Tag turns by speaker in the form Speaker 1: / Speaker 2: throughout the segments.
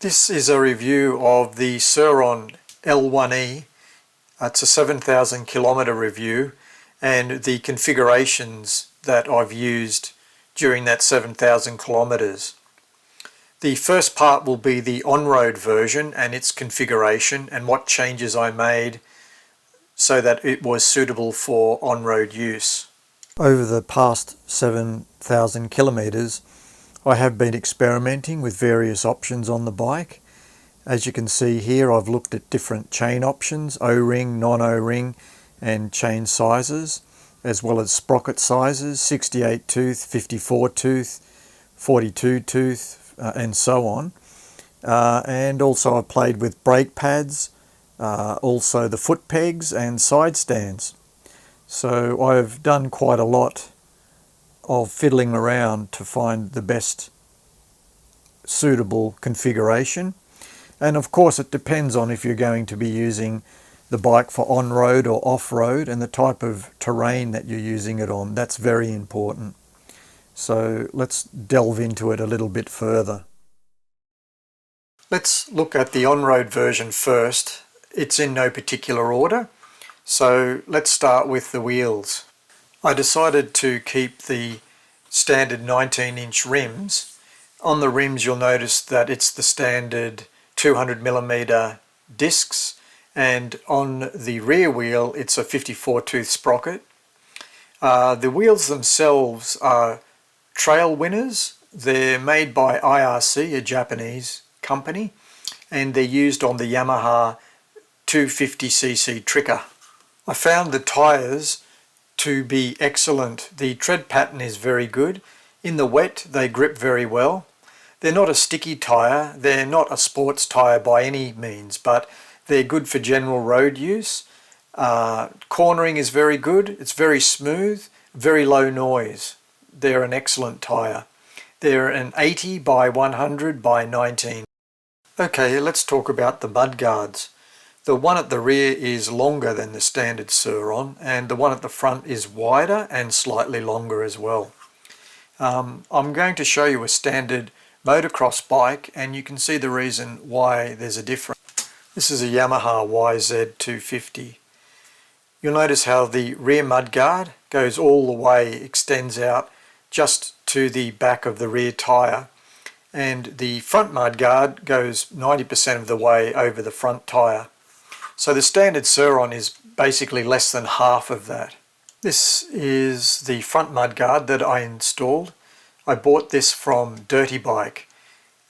Speaker 1: This is a review of the Sur Ron L1e. It's a 7,000 kilometre review and the configurations that I've used during that 7,000 kilometres. The first part will be the on-road version and its configuration and what changes I made so that it was suitable for on-road use. Over the past 7,000 kilometres, I have been experimenting with various options on the bike. As you can see here, I've looked at different chain options, O-ring, non-O-ring and chain sizes, as well as sprocket sizes, 68 tooth, 54 tooth, 42 tooth and so on. And also I've played with brake pads, also the foot pegs and side stands. So I've done quite a lot of fiddling around to find the best suitable configuration. And of course it depends on if you're going to be using the bike for on-road or off-road and the type of terrain that you're using it on. That's very important. So let's delve into it a little bit further. Let's look at the on-road version first. It's in no particular order. So let's start with the wheels. I decided to keep the standard 19-inch rims. On the rims you'll notice that it's the standard 200mm discs, and on the rear wheel it's a 54 tooth sprocket. The wheels themselves are trail winners. They're made by IRC, a Japanese company, and they're used on the Yamaha 250cc Tricker. I found the tyres to be excellent. The tread pattern is very good. In the wet they grip very well. They're not a sticky tyre, they're not a sports tyre by any means, but they're good for general road use. Cornering is very good, it's very smooth, very low noise. They're an excellent tyre. They're an 80 by 100 by 19. Okay, let's talk about the mudguards. The one at the rear is longer than the standard Sur Ron, and the one at the front is wider and slightly longer as well. I'm going to show you a standard motocross bike and you can see the reason why there's a difference. This is a Yamaha YZ250. You'll notice how the rear mudguard goes all the way, extends out just to the back of the rear tyre, and the front mudguard goes 90% of the way over the front tyre. So the standard Sur Ron is basically less than half of that. This is the front mudguard that I installed. I bought this from Dirty Bike,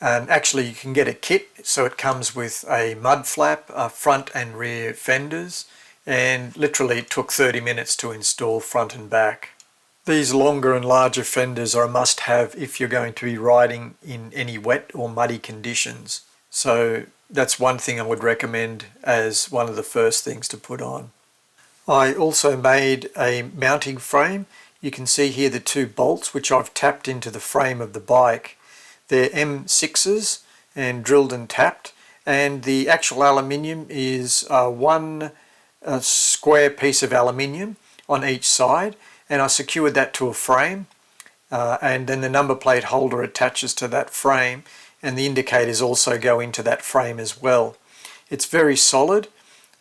Speaker 1: and actually you can get a kit, so it comes with a mud flap, front and rear fenders, and literally it took 30 minutes to install front and back. These longer and larger fenders are a must-have if you're going to be riding in any wet or muddy conditions. So that's one thing I would recommend as one of the first things to put on. I also made a mounting frame. You can see here the two bolts which I've tapped into the frame of the bike. They're M6s and drilled and tapped, and the actual aluminium is one square piece of aluminium on each side, and I secured that to a frame, and then the number plate holder attaches to that frame, and the indicators also go into that frame as well. It's very solid.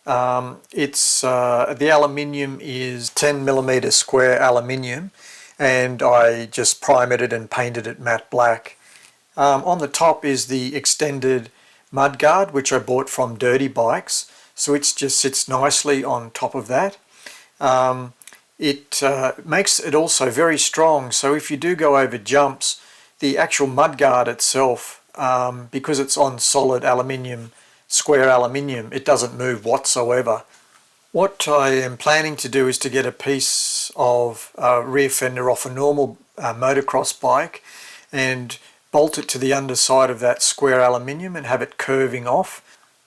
Speaker 1: The aluminium is 10mm square aluminium, and I just primed it and painted it matte black. On the top is the extended mudguard, which I bought from Dirty Bikes, so it just sits nicely on top of that. It makes it also very strong, so if you do go over jumps, the actual mudguard itself, because it's on solid aluminium, square aluminium, it doesn't move whatsoever. What I am planning to do is to get a piece of rear fender off a normal motocross bike and bolt it to the underside of that square aluminium and have it curving off.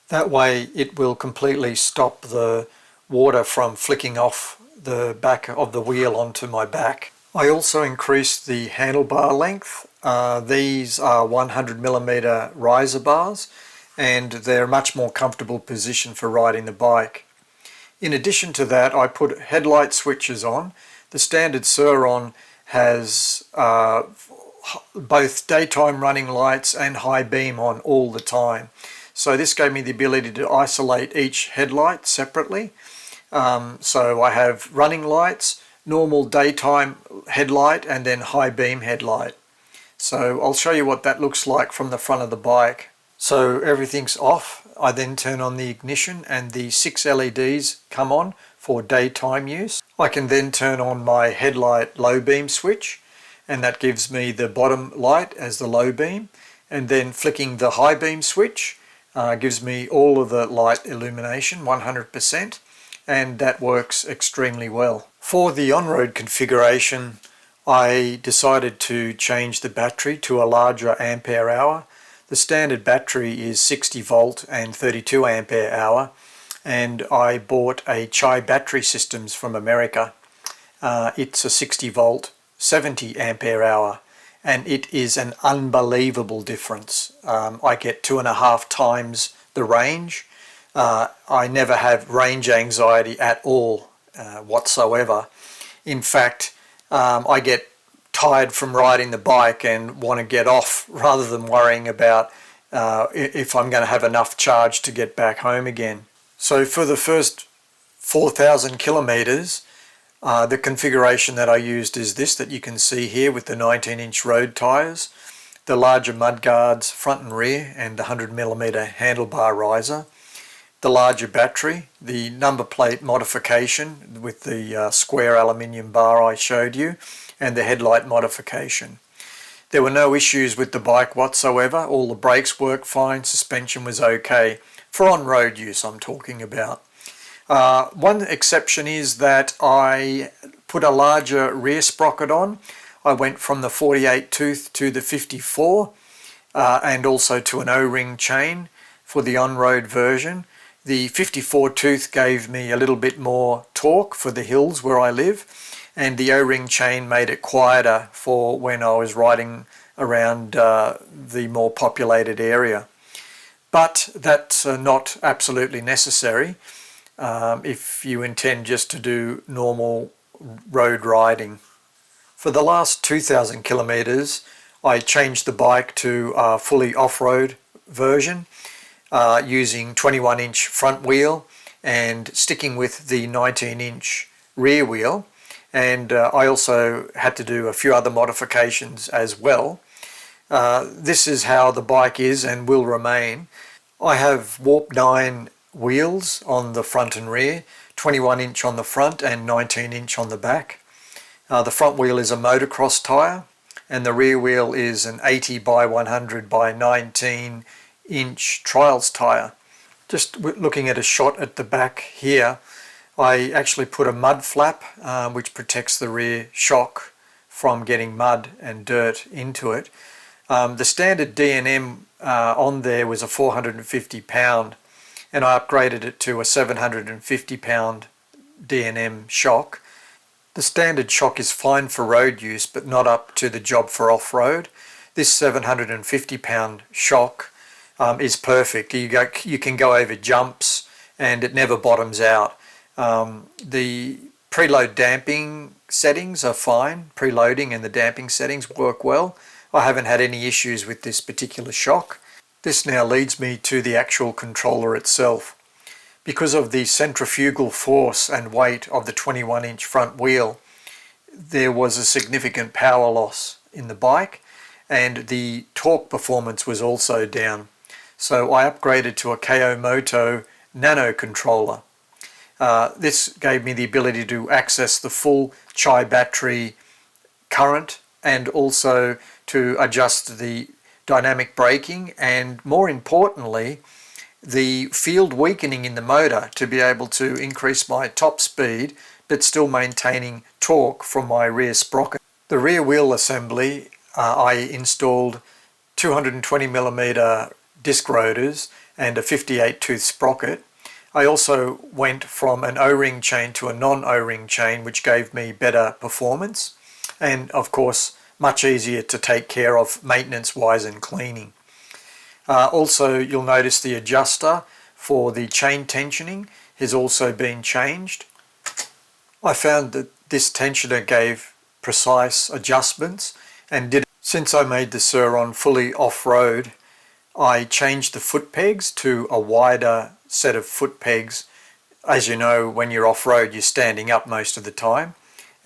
Speaker 1: That way it will completely stop the water from flicking off the back of the wheel onto my back. I also increased the handlebar length. These are 100mm riser bars, and they're a much more comfortable position for riding the bike. In addition to that, I put headlight switches on. The standard Sur Ron has both daytime running lights and high beam on all the time. So this gave me the ability to isolate each headlight separately. So I have running lights, normal daytime headlight, and then high beam headlight. So I'll show you what that looks like from the front of the bike. So everything's off. I then turn on the ignition and the 6 LEDs come on for daytime use. I can then turn on my headlight low beam switch, and that gives me the bottom light as the low beam, and then flicking the high beam switch gives me all of the light illumination 100%, and that works extremely well. For the on-road configuration, I decided to change the battery to a larger ampere hour. The standard battery is 60 volt and 32 ampere hour, and I bought a Chai battery systems from America. It's a 60 volt 70 ampere hour, and it is an unbelievable difference. I get 2.5 times the range. I never have range anxiety at all whatsoever. In fact, I get tired from riding the bike and want to get off rather than worrying about if I'm going to have enough charge to get back home again. So for the first 4,000 kilometers, the configuration that I used is this that you can see here with the 19-inch road tyres, the larger mudguards front and rear, and the 100mm handlebar riser, the larger battery, the number plate modification with the square aluminium bar I showed you, and the headlight modification. There were no issues with the bike whatsoever. All the brakes worked fine, suspension was okay. For on-road use I'm talking about. One exception is that I put a larger rear sprocket on. I went from the 48 tooth to the 54 and also to an O-ring chain for the on-road version. The 54 tooth gave me a little bit more torque for the hills where I live, and the O-ring chain made it quieter for when I was riding around the more populated area. But that's not absolutely necessary if you intend just to do normal road riding. For the last 2,000 kilometers, I changed the bike to a fully off-road version using 21-inch front wheel and sticking with the 19-inch rear wheel. And I also had to do a few other modifications as well. This is how the bike is and will remain. I have Warp 9 wheels on the front and rear, 21-inch on the front and 19-inch on the back. The front wheel is a motocross tyre, and the rear wheel is an 80 by 100 by 19-inch trials tyre. Just looking at a shot at the back here, I actually put a mud flap which protects the rear shock from getting mud and dirt into it. The standard DNM on there was a 450 pound, and I upgraded it to a 750 pound DNM shock. The standard shock is fine for road use but not up to the job for off-road. This 750 pound shock is perfect. You can go over jumps and it never bottoms out. The preload damping settings are fine. Preloading and the damping settings work well. I haven't had any issues with this particular shock. This now leads me to the actual controller itself. Because of the centrifugal force and weight of the 21-inch front wheel, there was a significant power loss in the bike, and the torque performance was also down. So I upgraded to a KO Moto Nano controller. This gave me the ability to access the full Chai battery current and also to adjust the dynamic braking and, more importantly, the field weakening in the motor to be able to increase my top speed but still maintaining torque from my rear sprocket. The rear wheel assembly, I installed 220mm disc rotors and a 58 tooth sprocket. I also went from an O-ring chain to a non-O-ring chain, which gave me better performance and of course much easier to take care of maintenance wise and cleaning. Also, you'll notice the adjuster for the chain tensioning has also been changed. I found that this tensioner gave precise adjustments and did Since I made the Sur Ron fully off-road, I changed the foot pegs to a wider set of foot pegs. As you know, when you're off-road, you're standing up most of the time,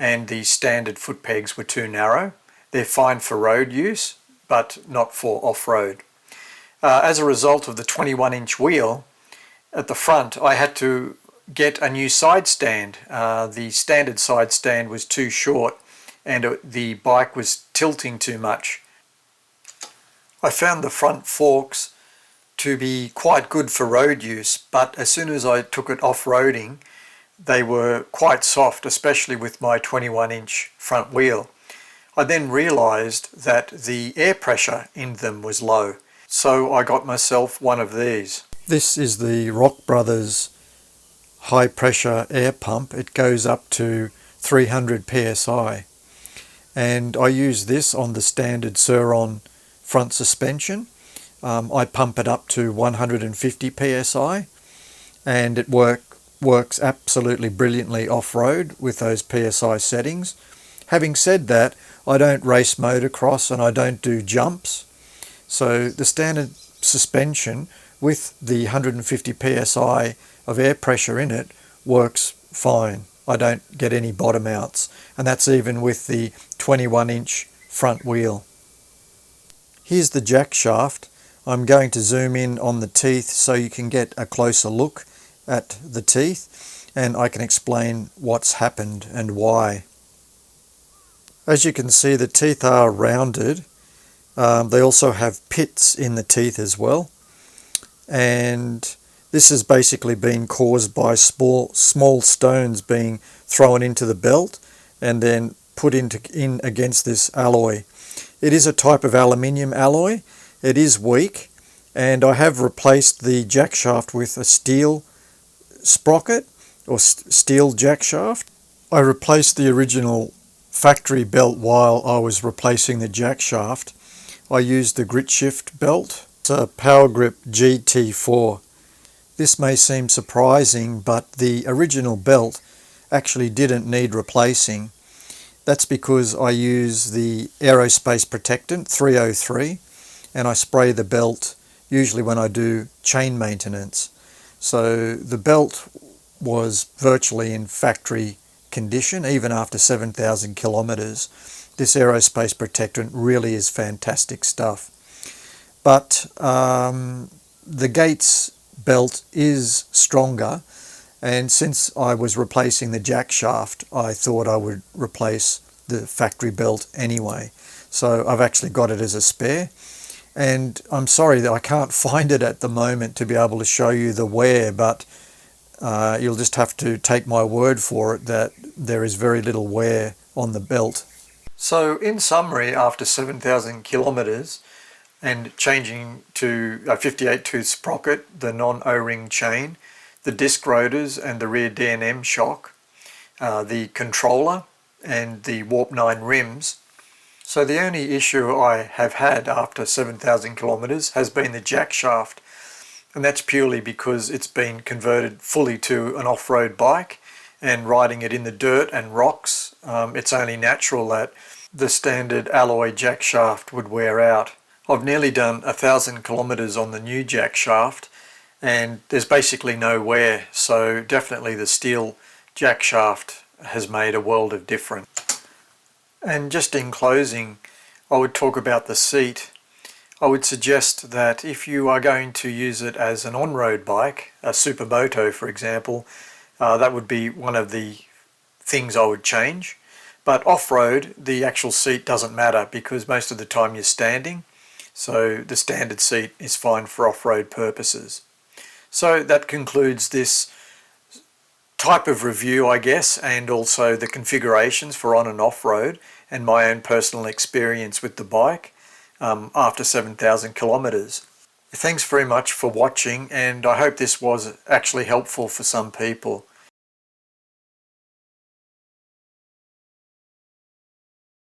Speaker 1: and the standard foot pegs were too narrow. They're fine for road use, but not for off-road. As a result of the 21-inch wheel at the front, I had to get a new side stand. The standard side stand was too short and the bike was tilting too much. I found the front forks to be quite good for road use, but as soon as I took it off-roading, they were quite soft, especially with my 21-inch front wheel. I then realised that the air pressure in them was low, so I got myself one of these. This is the Rock Brothers high pressure air pump. It goes up to 300 psi, and I use this on the standard Sur Ron front suspension. I pump it up to 150 psi, and it works absolutely brilliantly off-road with those psi settings. Having said that, I don't race motocross and I don't do jumps, so the standard suspension with the 150 psi of air pressure in it works fine. I don't get any bottom outs, and that's even with the 21-inch front wheel. Here's the jack shaft. I'm going to zoom in on the teeth so you can get a closer look at the teeth, and I can explain what's happened and why. As you can see, the teeth are rounded. They also have pits in the teeth as well, and this has basically been caused by small stones being thrown into the belt and then put in against this alloy. It is a type of aluminium alloy. It is weak, and I have replaced the jack shaft with a steel sprocket or steel jack shaft. I replaced the original factory belt while I was replacing the jack shaft. I used the grit shift belt. It's a Power Grip GT4. This may seem surprising, but the original belt actually didn't need replacing. That's because I use the aerospace protectant 303, and I spray the belt usually when I do chain maintenance. So the belt was virtually in factory condition even after 7,000 kilometers. This aerospace protectant really is fantastic stuff. But the Gates belt is stronger, and since I was replacing the jack shaft, I thought I would replace the factory belt anyway. So I've actually got it as a spare, and I'm sorry that I can't find it at the moment to be able to show you the wear, but you'll just have to take my word for it that there is very little wear on the belt. So in summary, after 7,000 kilometers and changing to a 58 tooth sprocket, the non-O-ring chain, the disc rotors and the rear DNM shock, the controller and the Warp 9 rims. So the only issue I have had after 7,000 kilometers has been the jack shaft, and that's purely because it's been converted fully to an off-road bike, and riding it in the dirt and rocks, it's only natural that the standard alloy jack shaft would wear out. I've nearly done 1,000 kilometers on the new jack shaft, and there's basically no wear, so definitely the steel jack shaft has made a world of difference. And just in closing, I would talk about the seat. I would suggest that if you are going to use it as an on-road bike, a supermoto for example, that would be one of the things I would change. But off-road, the actual seat doesn't matter because most of the time you're standing, so the standard seat is fine for off-road purposes. So that concludes this type of review, I guess, and also the configurations for on and off-road and my own personal experience with the bike after 7,000 kilometers. Thanks very much for watching, and I hope this was actually helpful for some people.